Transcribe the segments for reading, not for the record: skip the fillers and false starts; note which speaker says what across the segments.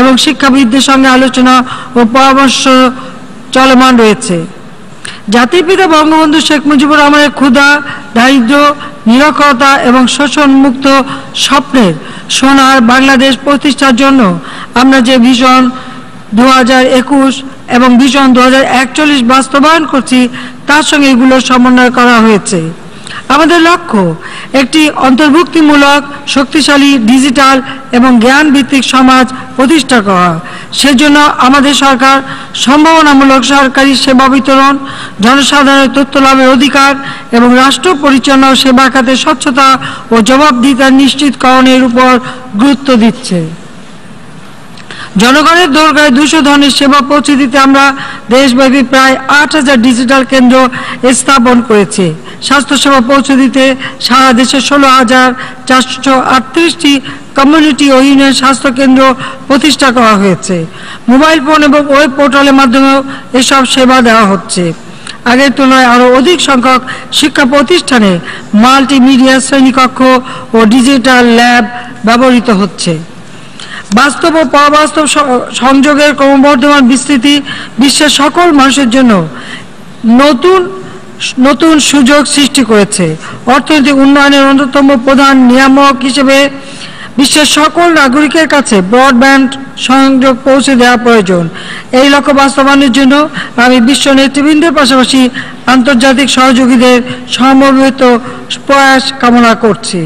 Speaker 1: এবং শিক্ষাবিদদের সঙ্গে আলোচনা ও পরামর্শ চলমান রয়েছে। জাতির পিতা বঙ্গবন্ধু শেখ মুজিবুর রহমানের ক্ষুধা, দারিদ্র্য, নিরক্ষরতা এবং শোষণমুক্ত স্বপ্নের সোনার বাংলাদেশ প্রতিষ্ঠার জন্য আমরা যে ভিশন 2021 এবং ভিশন 2041 বাস্তবায়ন করছি, তার সঙ্গে এগুলোর সমন্বয় করা হয়েছে। আমাদের লক্ষ্য একটি অন্তর্ভুক্তিমূলক, শক্তিশালী, ডিজিটাল এবং জ্ঞান ভিত্তিক সমাজ প্রতিষ্ঠা করা। সেজন্য আমাদের সরকার সম্ভাবনামূলক সরকারি সেবা বিতরণ, জনসাধারণের তথ্য লাভের অধিকার এবং রাষ্ট্র পরিচালনা ও সেবা খাতে স্বচ্ছতা ও জবাবদিহিতা নিশ্চিতকরণের উপর গুরুত্ব দিচ্ছে। জনগণের দোরগোড়ায় 200 ধরনের সেবা পৌঁছে দিতে আমরা দেশব্যাপী প্রায় 8000 ডিজিটাল কেন্দ্র স্থাপন করেছি। স্বাস্থ্যসেবা পৌঁছে দিতে সারা দেশে 16,438টি কমিউনিটি ও ইউনিয়ন স্বাস্থ্য কেন্দ্র প্রতিষ্ঠা করা হয়েছে। মোবাইল ফোন এবং ওয়েব পোর্টালের মাধ্যমেও এসব সেবা দেওয়া হচ্ছে। আগের তুলনায় আরও অধিক সংখ্যক শিক্ষা প্রতিষ্ঠানে মাল্টিমিডিয়া শ্রেণীকক্ষ ও ডিজিটাল ল্যাব ব্যবহৃত হচ্ছে। বাস্তব ও পরবাস্তব সংযোগের ক্রমবর্ধমান বিস্তৃতি বিশ্বের সকল মানুষের জন্য নতুন সুযোগ সৃষ্টি করেছে। অর্থনৈতিক উন্নয়নের অন্যতম প্রধান নিয়ামক হিসেবে বিশ্বের সকল নাগরিকের কাছে ব্রডব্যান্ড সংযোগ পৌঁছে দেওয়া প্রয়োজন। এই লক্ষ্য বাস্তবায়নের জন্য আমি বিশ্ব নেতৃবৃন্দের পাশাপাশি আন্তর্জাতিক সহযোগীদের সমবেত প্রয়াস কামনা করছি।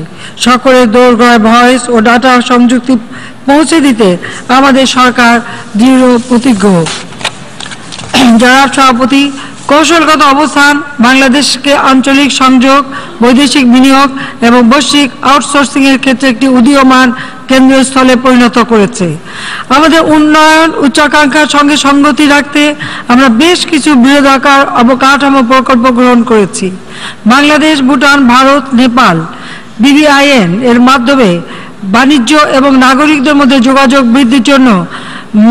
Speaker 1: সকলের দোরগোড়ায় ভয়েস ও ডাটা সংযুক্তি পৌঁছে দিতে আমাদের সরকার দৃঢ় প্রতিজ্ঞ। জনাব সভাপতি, কৌশলগত অবস্থান বাংলাদেশকে আঞ্চলিক সংযোগ, বৈদেশিক বিনিয়োগ এবং বৈশ্বিক আউটসোর্সিংয়ের ক্ষেত্রে একটি উদীয়মান কেন্দ্রস্থলে পরিণত করেছে। আমাদের উন্নয়ন উচ্চাকাঙ্ক্ষার সঙ্গে সঙ্গতি রাখতে আমরা বেশ কিছু বৃহদাকার অবকাঠামো প্রকল্প গ্রহণ করেছি। বাংলাদেশ, ভুটান, ভারত, নেপাল BBIN এর মাধ্যমে বাণিজ্য এবং নাগরিকদের মধ্যে যোগাযোগ বৃদ্ধির জন্য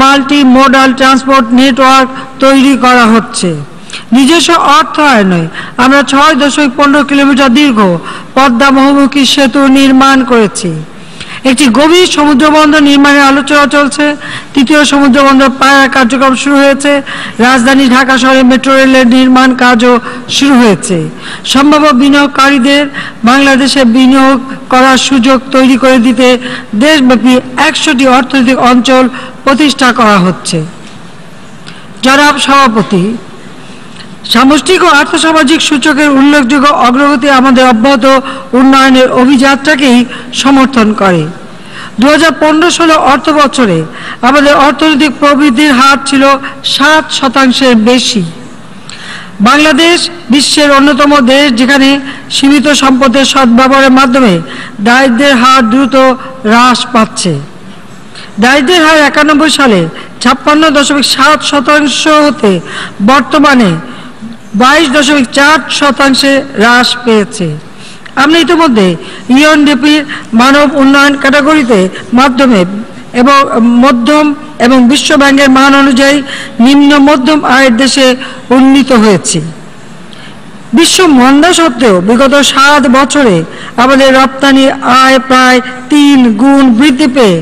Speaker 1: মাল্টি মোডাল ট্রান্সপোর্ট নেটওয়ার্ক তৈরি করা হচ্ছে। নিজস্ব অর্থায়নে আমরা 6.15 কিলোমিটার দীর্ঘ পদ্মা বহুমুখী সেতু নির্মাণ করেছি। একটি গভীর সমুদ্রবন্দর নির্মাণের আলোচনা চলছে। তৃতীয় সমুদ্রবন্দর পায়ার কার্যক্রম শুরু হয়েছে। রাজধানী ঢাকা শহরে মেট্রো রেলের নির্মাণ কাজও শুরু হয়েছে। সম্ভাব্য বিনিয়োগকারীদের বাংলাদেশে বিনিয়োগ করার সুযোগ তৈরি করে দিতে দেশব্যাপী 100টি অর্থনৈতিক অঞ্চল প্রতিষ্ঠা করা হচ্ছে। জনাব সভাপতি, সামষ্টিক ও আর্থসামাজিক সূচকের উল্লেখযোগ্য অগ্রগতি আমাদের অব্যাহত উন্নয়নের অভিযাত্রাকেই সমর্থন করে। 2015-16 অর্থ বছরে আমাদের অর্থনৈতিক প্রবৃদ্ধির হার ছিল 7% বেশি। বাংলাদেশ বিশ্বের অন্যতম দেশ যেখানে সীমিত সম্পদের সদ্ব্যবহারের মাধ্যমে দারিদ্র্যের হার দ্রুত হ্রাস পাচ্ছে। দারিদ্র্যের হার 91 সালে 56.7% হতে বর্তমানে 22.4% হ্রাস পেয়েছে। আমরা ইতিমধ্যে UNDP-র মানব উন্নয়ন ক্যাটাগরিতে মাধ্যমে এবং মধ্যম এবং বিশ্ব ব্যাংকের মান অনুযায়ী নিম্ন মধ্যম আয়ের দেশে উন্নীত হয়েছি। বিশ্ব মন্দা সত্ত্বেও বিগত 7 বছরে আমাদের রপ্তানি আয় প্রায় 3 গুণ বৃদ্ধি পেয়ে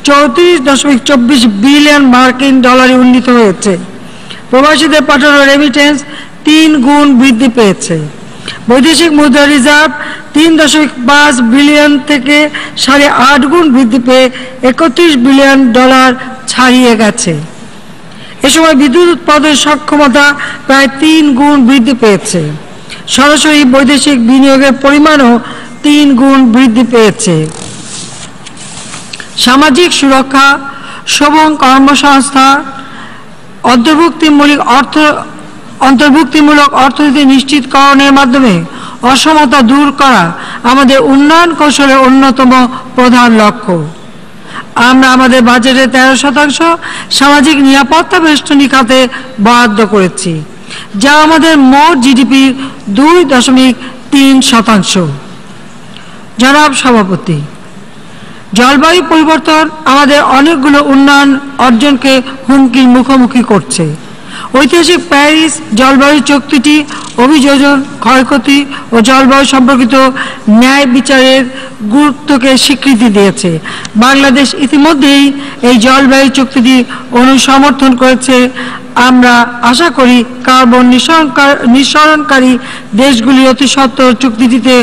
Speaker 1: 34.24 বিলিয়ন মার্কিন ডলারে উন্নীত হয়েছে। প্রবাসীদের পাঠানো রেমিটেন্স 3 গুণ বৃদ্ধি পেয়েছে। বৈদেশিক মুদ্রা রিজার্ভ 3.5 বিলিয়ন থেকে 8.5 গুণ বৃদ্ধি পেয়ে 31 বিলিয়ন ডলার ছাড়িয়ে গেছে। এ সময় বিদ্যুৎ উৎপাদনের সক্ষমতা প্রায় 3 গুণ বৃদ্ধি পেয়েছে। সরাসরি বৈদেশিক বিনিয়োগের পরিমাণও 3 গুণ বৃদ্ধি পেয়েছে। সামাজিক সুরক্ষা, সবল কর্মসংস্থান, অন্তর্ভুক্তিমূলক অর্থনীতি নিশ্চিতকরণের মাধ্যমে অসমতা দূর করা আমাদের উন্নয়ন কৌশলের অন্যতম প্রধান লক্ষ্য। আমরা আমাদের বাজেটের 13% সামাজিক নিরাপত্তা বেষ্টনী খাতে বরাদ্দ করেছি, যা আমাদের মোট GDP-র 2.3%। জনাব সভাপতি, জলবায়ু পরিবর্তন আমাদের অনেকগুলো উন্নয়ন অর্জনকে হুমকির মুখোমুখি করছে। ঐতিহাসিক প্যারিস জলবায়ু চুক্তিটি অভিযোজন, ক্ষয়ক্ষতি ও জলবায়ু সম্পর্কিত ন্যায় বিচারের গুরুত্বকে স্বীকৃতি দিয়েছে। বাংলাদেশ ইতিমধ্যেই এই জলবায়ু চুক্তিটি অনুসমর্থন করেছে। আমরা আশা করি কার্বন নিঃসরণকারী দেশগুলি অতি সত্বর চুক্তিটিতে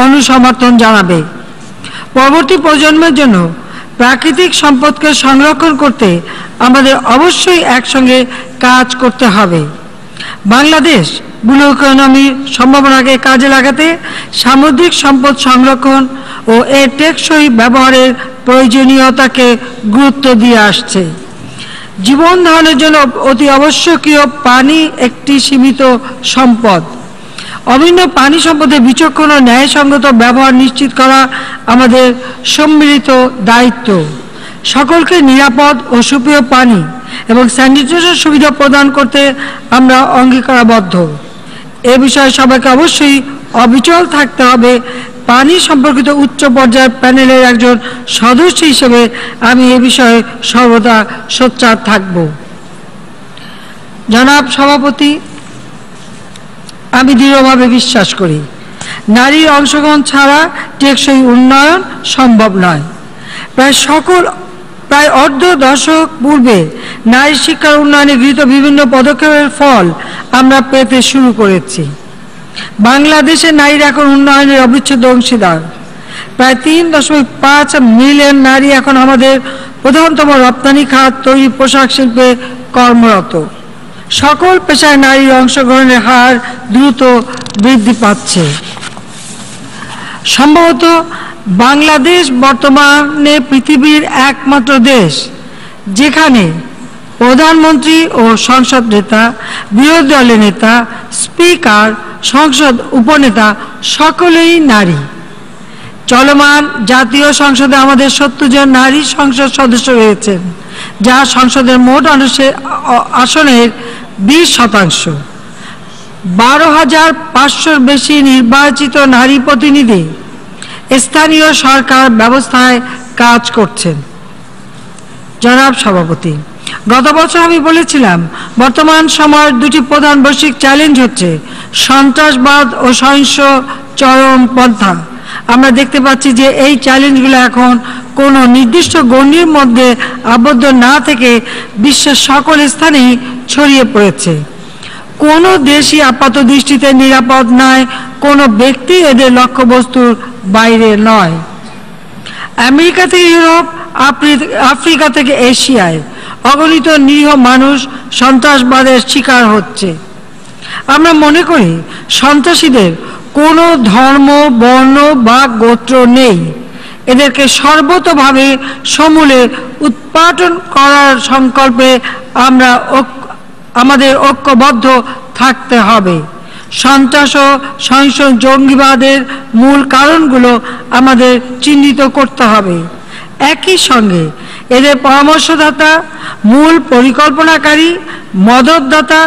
Speaker 1: অনুসমর্থন জানাবে। পরবর্তী প্রজন্মের জন্য প্রাকৃতিক সম্পদকে সংরক্ষণ করতে আমাদের অবশ্যই একসঙ্গে কাজ করতে হবে। বাংলাদেশ ব্লু ইকোনমির সম্ভাবনাকে কাজে লাগাতে সামুদ্রিক সম্পদ সংরক্ষণ ও এর টেকসই ব্যবহারের প্রয়োজনীয়তাকে গুরুত্ব দিয়ে আসছে। জীবন ধারণের জন্য অতি আবশ্যকীয় পানি একটি সীমিত সম্পদ। অভিন্ন পানি সম্পদের বিচক্ষণ ও ন্যায়সঙ্গত ব্যবহার নিশ্চিত করা আমাদের সম্মিলিত দায়িত্ব। সকলকে নিরাপদ ও সুপেয় পানি এবং স্যানিটেশন সুবিধা প্রদান করতে আমরা অঙ্গীকারবদ্ধ। এ বিষয়ে সবাইকে অবশ্যই অবিচল থাকতে হবে। পানি সম্পর্কিত উচ্চ পর্যায়ের প্যানেলের একজন সদস্য হিসেবে আমি এ বিষয়ে সর্বদা সোচ্চার থাকব। জনাব সভাপতি, আমি দৃঢ়ভাবে বিশ্বাস করি নারীর অংশগ্রহণ ছাড়া টেকসই উন্নয়ন সম্ভব নয়। প্রায় অর্ধ দশক পূর্বে নারী শিক্ষার উন্নয়নে গৃহীত বিভিন্ন পদক্ষেপের ফল আমরা পেতে শুরু করেছি। বাংলাদেশের নারীরা এখন উন্নয়নের অবিচ্ছেদ্য অংশীদার। প্রায় 3.5 মিলিয়ন নারী এখন আমাদের প্রধানতম রপ্তানি খাত তৈরি পোশাক শিল্পে কর্মরত। সকল পেশায় নারীর অংশগ্রহণের হার দ্রুত বৃদ্ধি পাচ্ছে। সম্ভবত বাংলাদেশ বর্তমানে পৃথিবীর একমাত্র দেশ যেখানে প্রধানমন্ত্রী ও সংসদ নেতা, বিরোধী দলের নেতা, স্পিকার, সংসদ উপনেতা সকলেই নারী। চলমান জাতীয় সংসদে আমাদের 70 জন নারী সংসদ সদস্য রয়েছেন, যা সংসদের মোট আসনের 20%। 12,500 বেশি নির্বাচিত নারী প্রতিনিধি স্থানীয় সরকার ব্যবস্থায় কাজ করছেন। জনাব সভাপতি, গত বছর আমি বলেছিলাম বর্তমান সময়ের দুটি প্রধান বৈশ্বিক চ্যালেঞ্জ হচ্ছে সন্ত্রাসবাদ ও সহিংস চরমপন্থা। আমরা দেখতে পাচ্ছি যে এই চ্যালেঞ্জগুলো এখন কোনো নির্দিষ্ট গণ্ডির মধ্যে আবদ্ধ না থেকে বিশ্বের সকল স্থানেই ছড়িয়ে পড়েছে। কোনো দেশই আপাত দৃষ্টিতে নিরাপদ নয়, কোনো ব্যক্তি এদের লক্ষ্যবস্তুর বাইরে নয়। আমেরিকা থেকে ইউরোপ, আফ্রিকা থেকে এশিয়ায় অগণিত নিরীহ মানুষ সন্ত্রাসবাদের শিকার হচ্ছে। আমরা মনে করি সন্ত্রাসীদের কোনো ধর্ম, বর্ণ বা গোত্র নেই। এদেরকে সর্বতোভাবে সমূলে উৎপাটন করার সংকল্পে আমাদের ঐক্যবদ্ধ থাকতে হবে। সন্ত্রাস ও সহিংস জঙ্গিবাদের মূল কারণগুলো আমাদের চিহ্নিত করতে হবে। একই সঙ্গে এদের পরামর্শদাতা, মূল পরিকল্পনাকারী, মদতদাতা,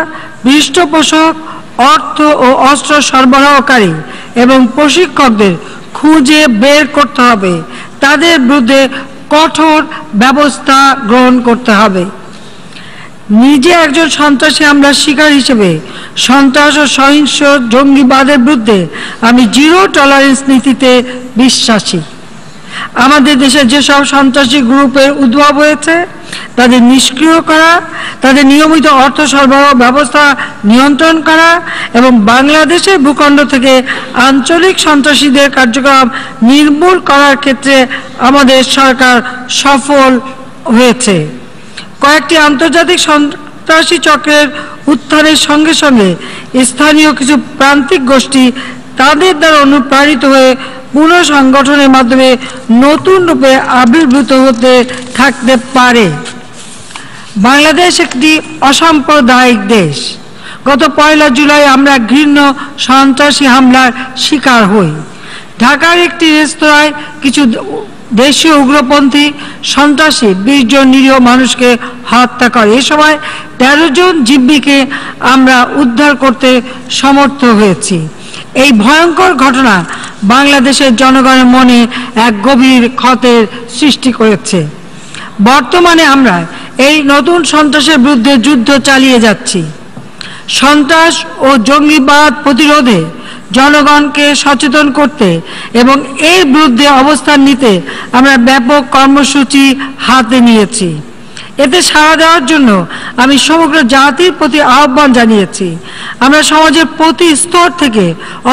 Speaker 1: পৃষ্ঠপোষক, অর্থ ও অস্ত্র সরবরাহকারী এবং প্রশিক্ষকদের খুঁজে বের করতে হবে। তাদের বিরুদ্ধে কঠোর ব্যবস্থা গ্রহণ করতে হবে। নিজে একজন সন্ত্রাসী হামলার শিকার হিসেবে সন্ত্রাস ও সহিংস জঙ্গিবাদের বিরুদ্ধে আমি জিরো টলারেন্স নীতিতে বিশ্বাসী। আমাদের দেশে যেসব সন্ত্রাসী গ্রুপের উদ্ভব হয়েছে তাদের নিষ্ক্রিয় করা, তাদের নিয়মিত অর্থ সরবরাহ ব্যবস্থা নিয়ন্ত্রণ করা এবং বাংলাদেশের ভূখণ্ড থেকে আঞ্চলিক সন্ত্রাসীদের কার্যক্রম নির্মূল করার ক্ষেত্রে আমাদের সরকার সফল হয়েছে। কয়েকটি আন্তর্জাতিক সন্ত্রাসী চক্রের উত্থানের সঙ্গে সঙ্গে স্থানীয় কিছু প্রান্তিক গোষ্ঠী তাদের দ্বারা অনুপ্রাণিত হয়ে পুনঃসংগঠনের মাধ্যমে নতুন রূপে আবির্ভূত হতে থাকতে পারে। বাংলাদেশ একটি অসাম্প্রদায়িক দেশ। গত 1 জুলাই আমরা ঘৃণ্য সন্ত্রাসী হামলার শিকার হই। ঢাকার একটি রেস্তোরাঁয় কিছু দেশীয় উগ্রপন্থী সন্ত্রাসী 20 জন নিরীহ মানুষকে হত্যা করে। এ সময় 13 জন জিম্মিকে আমরা উদ্ধার করতে সমর্থ হয়েছি। এই ভয়ঙ্কর ঘটনা বাংলাদেশের জনগণের মনে এক গভীর ক্ষতের সৃষ্টি করেছে। বর্তমানে আমরা এই নতুন সন্ত্রাসের বিরুদ্ধে যুদ্ধ চালিয়ে যাচ্ছি। সন্ত্রাস ও জঙ্গিবাদ প্রতিরোধে জনগণকে সচেতন করতে এবং এর বিরুদ্ধে অবস্থান নিতে আমরা ব্যাপক কর্মসূচি হাতে নিয়েছি। এতে সাড়া দেওয়ার জন্য আমি সমগ্র জাতির প্রতি আহ্বান জানিয়েছি। আমরা সমাজের প্রতি স্তর থেকে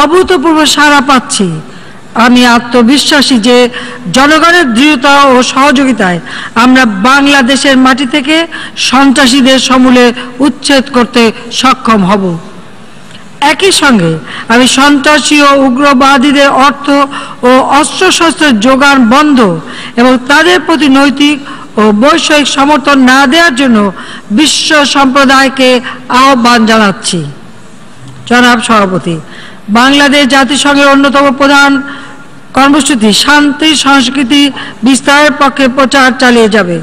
Speaker 1: অভূতপূর্ব সাড়া পাচ্ছি। আমি আত্মবিশ্বাসী যে জনগণের দৃঢ়তা ও সহযোগিতায় আমরা বাংলাদেশের মাটি থেকে সন্ত্রাসীদের সমূলে উচ্ছেদ করতে সক্ষম হব। একই সঙ্গে আমি সন্ত্রাসী ও উগ্রবাদীদের অর্থ ও অস্ত্রশস্ত্রের যোগান বন্ধ এবং তাদের প্রতি নৈতিক ও বৈষয়িক সমর্থন না দেওয়ার জন্য বিশ্ব সম্প্রদায়কে আহ্বান জানাচ্ছি। জনাব সভাপতি, বাংলাদেশ জাতিসংঘের অন্যতম প্রধান কর্মসূচি শান্তি সংস্কৃতি বিস্তারের পক্ষে প্রচার চালিয়ে যাবে।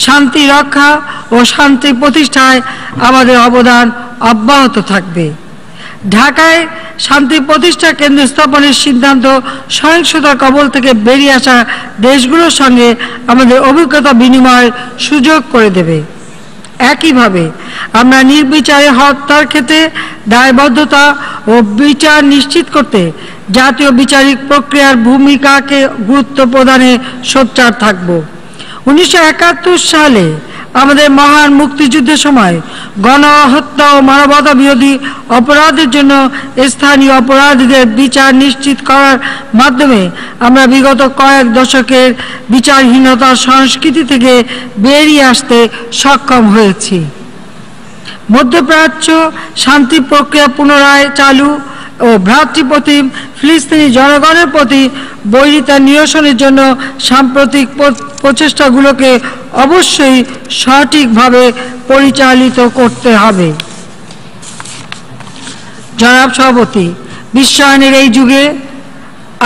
Speaker 1: শান্তি রক্ষা ও শান্তি প্রতিষ্ঠায় আমাদের অবদান অব্যাহত থাকবে। ঢাকায় শান্তি প্রতিষ্ঠা কেন্দ্র স্থাপনের সিদ্ধান্ত সহিংসতার কবল থেকে বেরিয়ে আসা দেশগুলোর সঙ্গে আমাদের অভিজ্ঞতা বিনিময়ের সুযোগ করে দেবে। একইভাবে আমরা নির্বিচারে হত্যার ক্ষেত্রে দায়বদ্ধতা ও বিচার নিশ্চিত করতে জাতীয় বিচারিক প্রক্রিয়ার ভূমিকাকে গুরুত্ব প্রদানে সোচ্চার থাকব। 1971 সালে আমাদের মহান মুক্তিযুদ্ধের সময় গণহত্যা ও মানবতা বিরোধী অপরাধের জন্য স্থানীয় অপরাধীদের বিচার নিশ্চিত করার মাধ্যমে আমরা বিগত কয়েক দশকের বিচারহীনতার সংস্কৃতি থেকে বেরিয়ে আসতে সক্ষম হয়েছি। মধ্যপ্রাচ্য শান্তি প্রক্রিয়া পুনরায় চালু ও ভ্রাতৃপ্রতিম ফিলিস্তিনি জনগণের প্রতি বৈরিতা নিরসনের জন্য সাম্প্রতিক প্রচেষ্টাগুলোকে অবশ্যই সঠিকভাবে পরিচালিত করতে হবে। জনাব সভাপতি, বিশ্বায়নের এই যুগে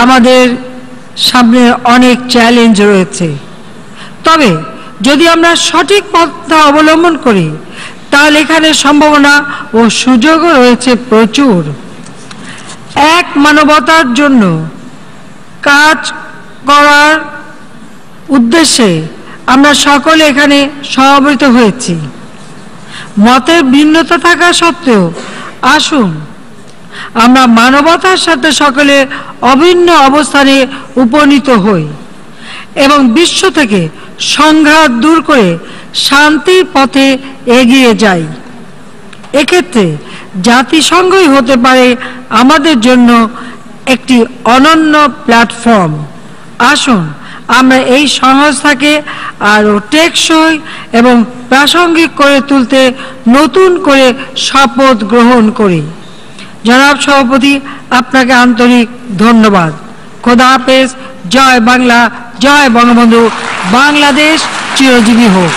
Speaker 1: আমাদের সামনে অনেক চ্যালেঞ্জ রয়েছে। তবে যদি আমরা সঠিক পথটা অবলম্বন করি তাহলে এখানে সম্ভাবনা ও সুযোগও রয়েছে প্রচুর। এক মানবতার জন্য কাজ করার উদ্দেশ্যে আমরা সকলে এখানে সমবেত হয়েছি। মতের ভিন্নতা থাকা সত্ত্বেও আসুন আমরা মানবতার সাথে সকলে অভিন্ন অবস্থানে উপনীত হই এবং বিশ্ব থেকে সংঘাত দূর করে শান্তির পথে এগিয়ে যাই। এক্ষেত্রে জাতিসংঘই হতে পারে আমাদের জন্য একটি অনন্য প্ল্যাটফর্ম। আসুন আমরা এই সংস্থাকে আরও টেকসই এবং প্রাসঙ্গিক করে তুলতে নতুন করে শপথ গ্রহণ করি। জনাব সভাপতি, আপনাকে আন্তরিক ধন্যবাদ। খোদা হাফেজ। জয় বাংলা, জয় বঙ্গবন্ধু। বাংলাদেশ চিরজীবী হোক।